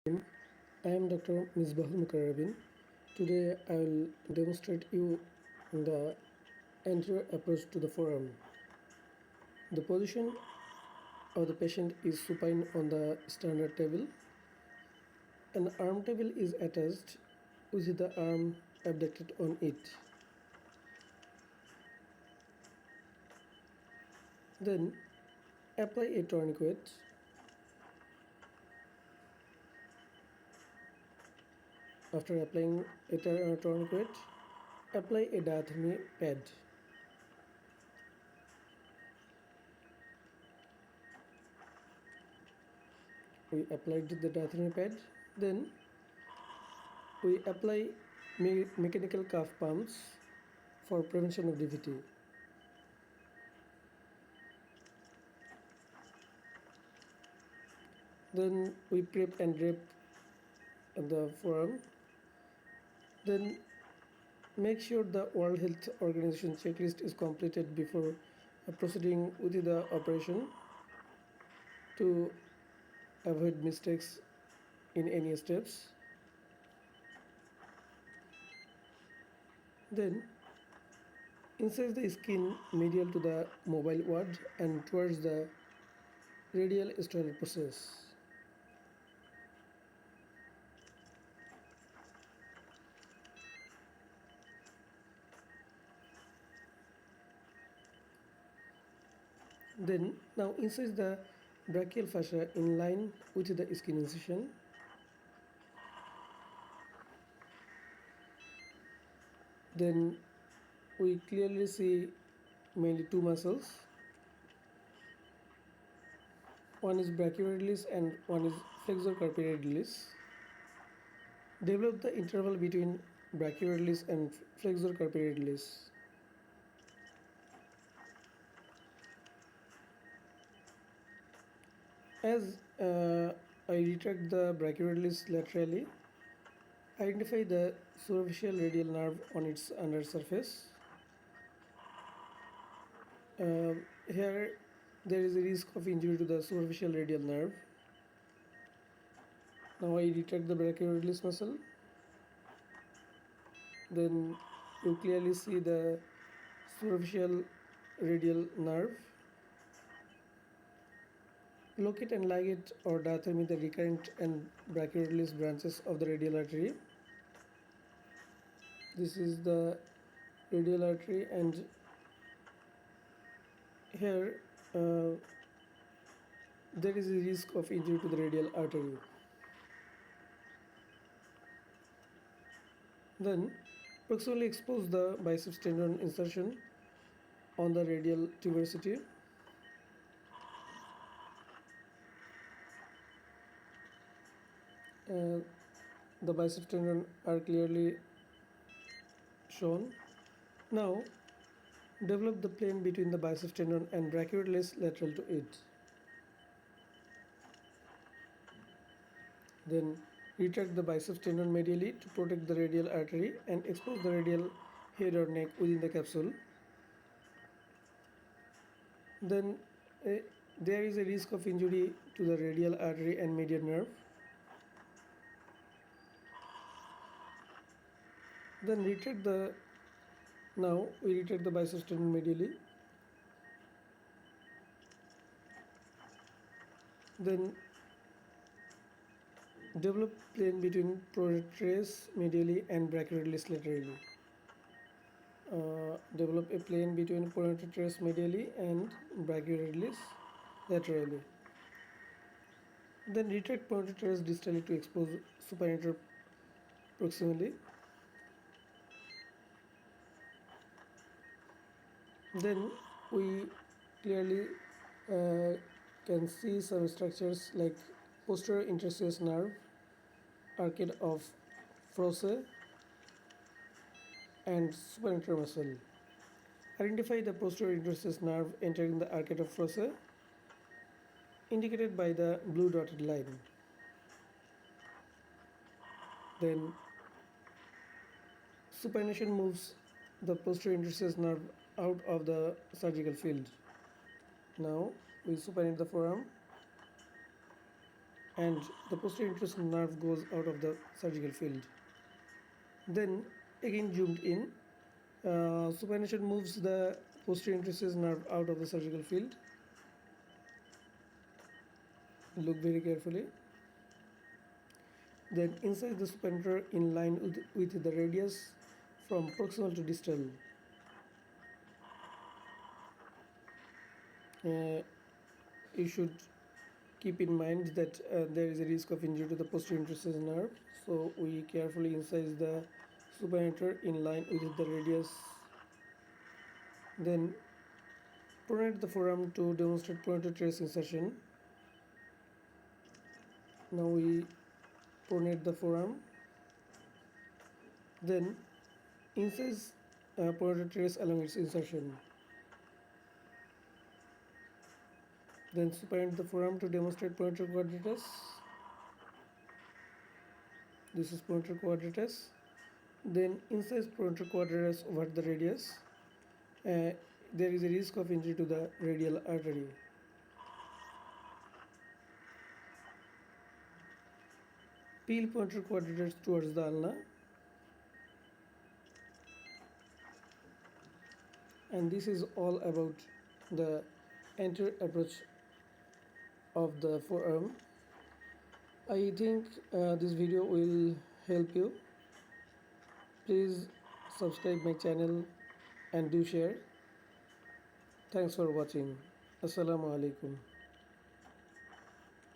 I am Dr.Md.Misbahul. Today I will demonstrate you the anterior approach to the forearm. The position of the patient is supine on the standard table. An arm table is attached with the arm abducted on it. Then apply a tourniquet. After applying a tourniquet, apply a diathermy pad. We applied the diathermy pad. Then we apply mechanical cuff pumps for prevention of DVT. Then we prep and drape the forearm. Then make sure the World Health Organization checklist is completed before proceeding with the operation to avoid mistakes in any steps. Then incise the skin medial to the mobile ward and towards the radial steroid process. Then now incise the brachial fascia in line with the skin incision. Then we clearly see mainly two muscles. One is brachioradialis and one is flexor carpi radialis. Develop the interval between brachioradialis and flexor carpi radialis. As I retract the brachioradialis laterally, identify the superficial radial nerve on its under surface. Here there is a risk of injury to the superficial radial nerve. Now I retract the brachioradialis muscle. Then you clearly see the superficial radial nerve. Locate and ligate or diathermy the recurrent and brachioradialis branches of the radial artery. This is the radial artery, and here there is a risk of injury to the radial artery. Then proximally expose the biceps tendon insertion on the radial tuberosity. The biceps tendon are clearly shown. Now develop the plane between the biceps tendon and brachioradialis lateral to it. Then retract the biceps tendon medially to protect the radial artery and expose the radial head or neck within the capsule. Then there is a risk of injury to the radial artery and median nerve. Then now we retract the biceps tendon medially. Then develop plane between protrace medially and brachioradialis laterally. Develop a plane between protrace medially and brachioradialis laterally. Then retract protrace distally to expose supinator proximally. Then we clearly can see some structures like posterior interosseous nerve, arcade of fore, and supinator muscle. Identify the posterior interosseous nerve entering the arcade of fore, indicated by the blue dotted line. Then supination moves the posterior interosseous nerve out of the surgical field. Now we supinate the forearm and the posterior interosseous nerve goes out of the surgical field. Then again zoomed in, supination moves the posterior interosseous nerve out of the surgical field. Look very carefully. Then inside the supinator in line with the radius from proximal to distal. You should keep in mind that there is a risk of injury to the posterior interosseous nerve, so we carefully incise the supinator in line with the radius. Then pronate the forearm to demonstrate pronator teres insertion. Now we pronate the forearm, then incise pronator teres along its insertion. Then supinate the forearm to demonstrate pronator quadratus. This is pronator quadratus. Then incise pronator quadratus over the radius. There is a risk of injury to the radial artery. Peel pronator quadratus towards the ulna. And this is all about the anterior approach of the forearm. I think this video will help you. Please subscribe my channel and do share. Thanks for watching. Assalamu alaikum.